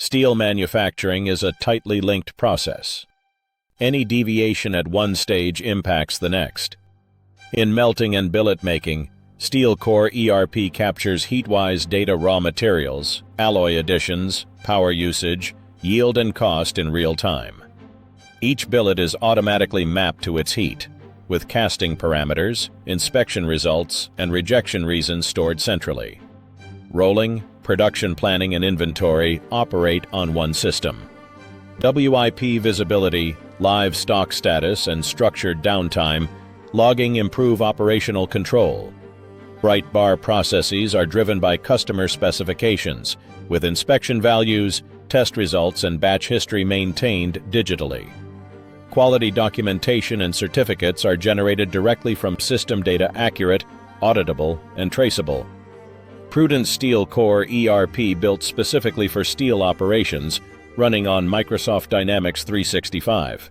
Steel manufacturing is a tightly linked process. Any deviation at one stage impacts the next. In melting and billet making, Steel Core ERP captures heat-wise data raw materials, alloy additions, power usage, yield and cost in real time. Each billet is automatically mapped to its heat, with casting parameters, inspection results, and rejection reasons stored centrally. Rolling, production planning, and inventory operate on one system. WIP visibility, live stock status, and structured downtime logging improve operational control. Bright bar processes are driven by customer specifications, with inspection values, test results, and batch history maintained digitally. Quality documentation and certificates are generated directly from system data, accurate, auditable, and traceable. Prudent Steel Core ERP built specifically for steel operations, running on Microsoft Dynamics 365.